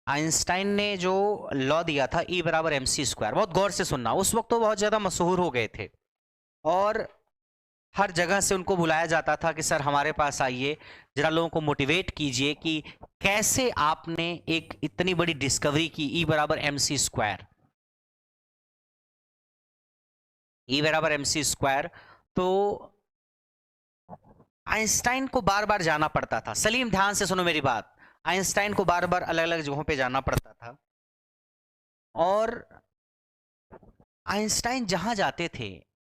Einstein ने जो law दिया था E बराबर mc², बहुत गौर से सुनना, उस वक्त तो बहुत ज्यादा मशहूर हो गए थे और हर जगह से उनको बुलाया जाता था कि सर हमारे पास आइए, जरा लोगों को मोटिवेट कीजिए कि कैसे आपने एक इतनी बड़ी डिस्कवरी की E बराबर mc²। E बराबर mc², तो आइंस्टाइन को बार बार जाना पड़ता था। सलीम ध्यान से सुनो मेरी बात, आइंस्टाइन को बार बार अलग अलग जगहों पे जाना पड़ता था और आइंस्टाइन जहां जाते थे,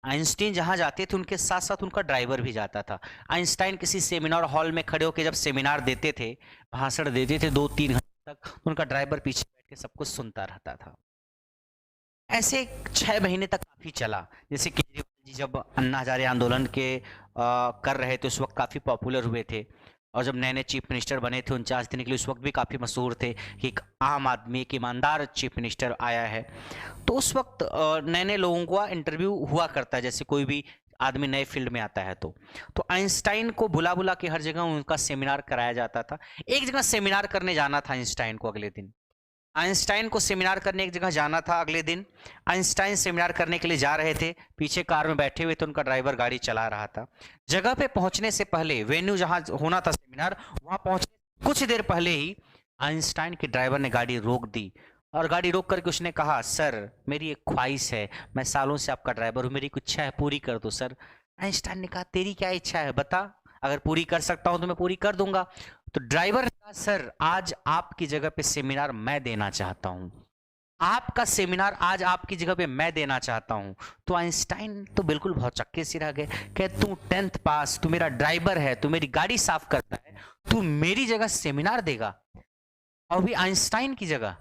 आइंस्टीन जहां जाते थे उनके साथ साथ उनका ड्राइवर भी जाता था। आइंस्टाइन किसी सेमिनार हॉल में खड़े होकर जब सेमिनार देते थे, भाषण देते थे 2-3 घंटे तक, तो उनका ड्राइवर पीछे बैठ के सब कुछ सुनता रहता था। ऐसे 6 महीने तक काफी चला। जैसे केजरीवाल जी जब अन्ना हजारे आंदोलन कर रहे थे उस वक्त काफी पॉपुलर हुए थे, और जब नए नए चीफ मिनिस्टर बने थे 49 दिन के लिए, उस वक्त भी काफ़ी मशहूर थे कि एक आम आदमी, एक ईमानदार चीफ मिनिस्टर आया है। तो उस वक्त नए नए लोगों का इंटरव्यू हुआ करता है, जैसे कोई भी आदमी नए फील्ड में आता है तो आइंस्टाइन को बुला बुला के हर जगह उनका सेमिनार कराया जाता था। एक जगह सेमिनार करने जाना था आइंस्टाइन को अगले दिन, आइंस्टाइन को सेमिनार करने एक जगह जाना था अगले दिन। आइंस्टाइन सेमिनार करने के लिए जा रहे थे, पीछे कार में बैठे हुए थे, उनका ड्राइवर गाड़ी चला रहा था। जगह पे पहुंचने से पहले, वेन्यू जहां होना था सेमिनार, वहां पहुंचने कुछ देर पहले ही आइंस्टाइन के ड्राइवर ने गाड़ी रोक दी और गाड़ी रोक करके उसने कहा, सर मेरी एक ख्वाहिश है, मैं सालों से आपका ड्राइवर हूं, मेरी कुछ इच्छा है, पूरी कर दो सर। आइंस्टाइन ने कहा, तेरी क्या इच्छा है बता, अगर पूरी कर सकता हूं तो मैं पूरी कर दूंगा। तो ड्राइवर ने कहा, सर आज आपकी जगह पे सेमिनार मैं देना चाहता हूं, आपका सेमिनार आज आपकी जगह पे मैं देना चाहता हूं। तो आइंस्टाइन तो बिल्कुल बहुत चक्के से रह गए, कह तू 10th पास, तू मेरा ड्राइवर है, तू मेरी गाड़ी साफ करता है, तू मेरी जगह सेमिनार देगा, और भी आइंस्टाइन की जगह।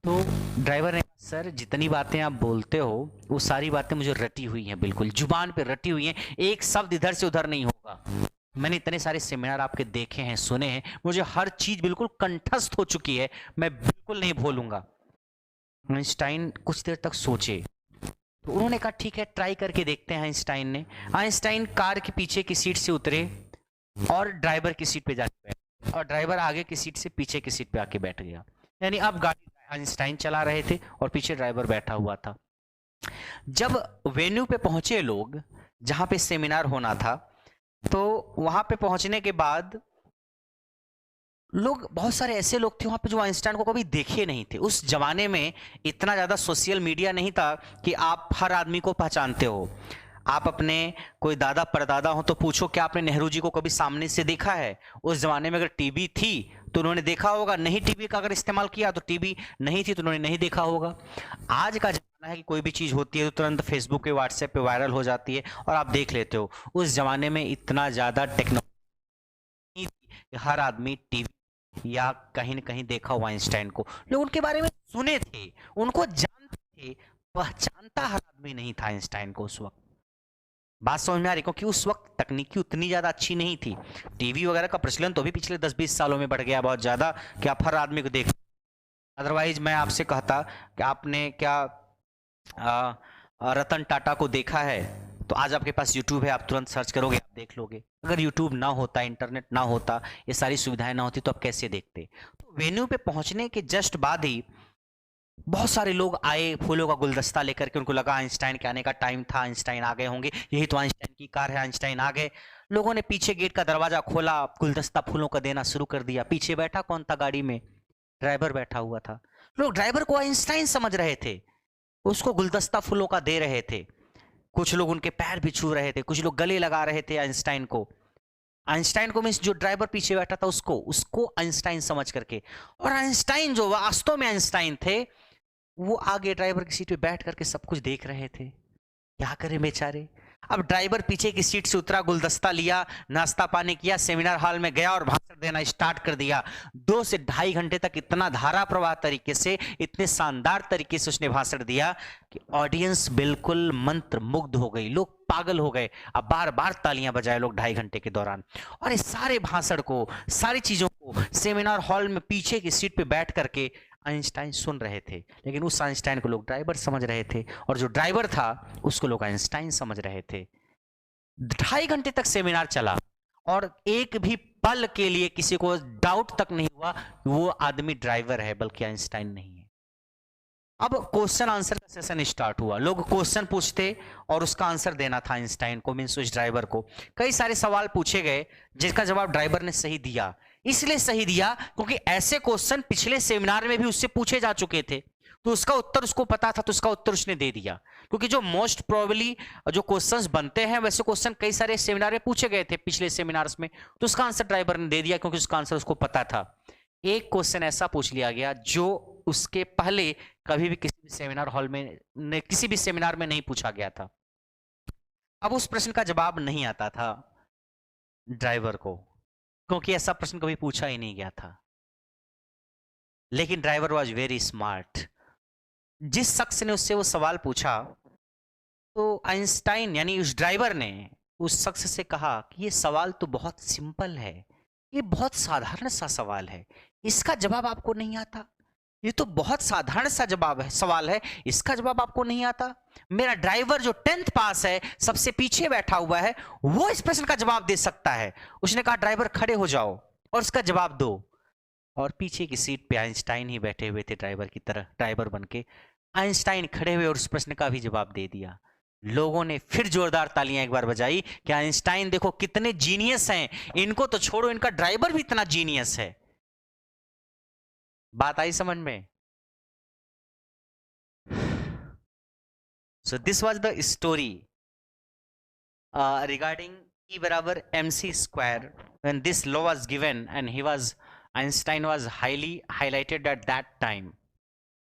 तो ड्राइवर ने कहा, सर जितनी बातें आप बोलते हो वो सारी बातें मुझे रटी हुई हैं, बिल्कुल जुबान पे रटी हुई हैं, एक शब्द इधर से उधर नहीं होगा। मैंने इतने सारे सेमिनार आपके देखे हैं, सुने हैं, मुझे हर चीज बिल्कुल कंठस्थ हो चुकी है, मैं बिल्कुल नहीं भूलूंगा। आइंस्टाइन कुछ देर तक सोचे, तो उन्होंने कहा ठीक है ट्राई करके देखते हैं। आइंस्टाइन ने, आइंस्टाइन कार के पीछे की सीट से उतरे और ड्राइवर की सीट पे जाके बैठे, और ड्राइवर आगे की सीट से पीछे की सीट पे आके बैठ गया। यानी अब गाड़ी आइंस्टाइन चला रहे थे और पीछे ड्राइवर बैठा हुआ था। जब वेन्यू पे पहुंचे लोग, जहां पे सेमिनार होना था, तो वहां पे पहुंचने के बाद लोग, बहुत सारे ऐसे लोग थे वहां पे जो आइंस्टाइन को कभी देखे नहीं थे। उस जमाने में इतना ज्यादा सोशल मीडिया नहीं था कि आप हर आदमी को पहचानते हो। आप अपने कोई दादा परदादा हो तो पूछो क्या आपने नेहरू जी को कभी सामने से देखा है। उस जमाने में अगर टीवी थी तो उन्होंने देखा होगा, नहीं टीवी का अगर इस्तेमाल किया तो टीवी नहीं थी तो उन्होंने नहीं देखा होगा। आज का जमाना है कि कोई भी चीज होती है तो तुरंत फेसबुक पे, व्हाट्सएप पे वायरल हो जाती है और आप देख लेते हो। उस जमाने में इतना ज्यादा टेक्नोलॉजी नहीं थी, हर आदमी टीवी या कहीं न कहीं देखा हुआ आइंस्टाइन को, लोग उनके बारे में सुने थे, उनको जानते थे, पहचानता हर आदमी नहीं था आइंस्टाइन को उस वक्त। बात समझ में आ रही, क्योंकि उस वक्त तकनीकी उतनी ज्यादा अच्छी नहीं थी। टीवी वगैरह का प्रचलन तो भी पिछले 10-20 सालों में बढ़ गया बहुत ज्यादा कि आप हर आदमी को देख। अदरवाइज मैं आपसे कहता कि आपने क्या रतन टाटा को देखा है, तो आज आपके पास यूट्यूब है, आप तुरंत सर्च करोगे, आप देख लोगे। अगर यूट्यूब ना होता, इंटरनेट ना होता, ये सारी सुविधाएं ना होती, तो आप कैसे देखते। तो वेन्यू पे पहुंचने के जस्ट बाद ही बहुत सारे लोग आए फूलों का गुलदस्ता लेकर के, उनको लगा आइंस्टाइन के आने का टाइम था, आइंस्टाइन आ गए होंगे, यही तो आइंस्टाइन की कार है, आइंस्टाइन आ गए। लोगों ने पीछे गेट का दरवाजा खोला, गुलदस्ता फूलों का देना शुरू कर दिया। पीछे बैठा कौन था गाड़ी में? ड्राइवर बैठा हुआ था। लोग ड्राइवर को आइंस्टाइन समझ रहे थे, उसको गुलदस्ता फूलों का दे रहे थे। कुछ लोग उनके पैर भी छू रहे थे, कुछ लोग गले लगा रहे थे आइंस्टाइन को। आइंस्टाइन को मीन्स जो ड्राइवर पीछे बैठा था उसको आइंस्टाइन समझ करके। और आइंस्टाइन जो वास्तव में आइंस्टाइन थे, वो आगे ड्राइवर की सीट पे बैठ करके सब कुछ देख रहे थे। क्या करें बेचारे। अब ड्राइवर पीछे की सीट से उतरा, गुलदस्ता लिया, नाश्ता पानी किया, सेमिनार हॉल में गया और भाषण देना स्टार्ट कर दिया। 2 से ढाई घंटे तक इतना धारा प्रवाह तरीके से, इतने शानदार तरीके से उसने भाषण दिया कि ऑडियंस बिल्कुल मंत्र मुग्ध हो गई, लोग पागल हो गए। अब बार बार तालियां बजाए लोग 2.5 घंटे के दौरान। और इस सारे भाषण को, सारी चीजों को सेमिनार हॉल में पीछे की सीट पे बैठ करके आइंस्टाइन सुन रहे थे। लेकिन उस आइंस्टाइन को लोग ड्राइवर समझ रहे थे, और जो ड्राइवर था उसको लोग आइंस्टाइन समझ रहे थे। 2.5 घंटे तक सेमिनार चला और एक भी पल के लिए किसी को डाउट तक नहीं हुआ वो आदमी ड्राइवर है, बल्कि आइंस्टाइन नहीं है। अब क्वेश्चन आंसर का सेशन स्टार्ट हुआ, लोग क्वेश्चन पूछते और उसका आंसर देना था आइंस्टाइन को, मींस उस ड्राइवर को। कई सारे सवाल पूछे गए जिसका जवाब ड्राइवर ने सही दिया। इसलिए सही दिया क्योंकि ऐसे क्वेश्चन पिछले सेमिनार में भी उससे पूछे जा चुके थे, तो उसका उत्तर उसको पता था, तो उसका उत्तर उसने दे दिया। क्योंकि जो मोस्ट प्रोबेबली जो क्वेश्चंस बनते हैं वैसे क्वेश्चन कई सारे सेमिनार में पूछे गए थे पिछले सेमिनार्स में, तो उसका आंसर ड्राइवर ने दे दिया क्योंकि उसका आंसर उसको पता था। एक क्वेश्चन ऐसा पूछ लिया गया जो उसके पहले कभी भी किसी भी सेमिनार हॉल में किसी भी सेमिनार में नहीं पूछा गया था। अब उस प्रश्न का जवाब नहीं आता था ड्राइवर को, क्योंकि ऐसा प्रश्न कभी पूछा ही नहीं गया था। लेकिन ड्राइवर वॉज वेरी स्मार्ट। जिस शख्स ने उससे वो सवाल पूछा, तो आइंस्टाइन यानी उस ड्राइवर ने उस शख्स से कहा कि ये सवाल तो बहुत सिंपल है, ये बहुत साधारण सा सवाल है, इसका जवाब आपको नहीं आता? ये तो बहुत साधारण सा जवाब है, सवाल है, इसका जवाब आपको नहीं आता? मेरा ड्राइवर जो 10th पास है, सबसे पीछे बैठा हुआ है, वो इस प्रश्न का जवाब दे सकता है। उसने कहा ड्राइवर खड़े हो जाओ और इसका जवाब दो। और पीछे की सीट पे आइंस्टाइन ही बैठे हुए थे ड्राइवर की तरह, ड्राइवर बनके। आइंस्टाइन खड़े हुए और उस प्रश्न का भी जवाब दे दिया। लोगों ने फिर जोरदार तालियां एक बार बजाई कि आइंस्टाइन देखो कितने जीनियस हैं, इनको तो छोड़ो, इनका ड्राइवर भी इतना जीनियस है। बात आई समझ में? So this was the story regarding E बराबर mc square when this law was given and Einstein was highly highlighted at that time.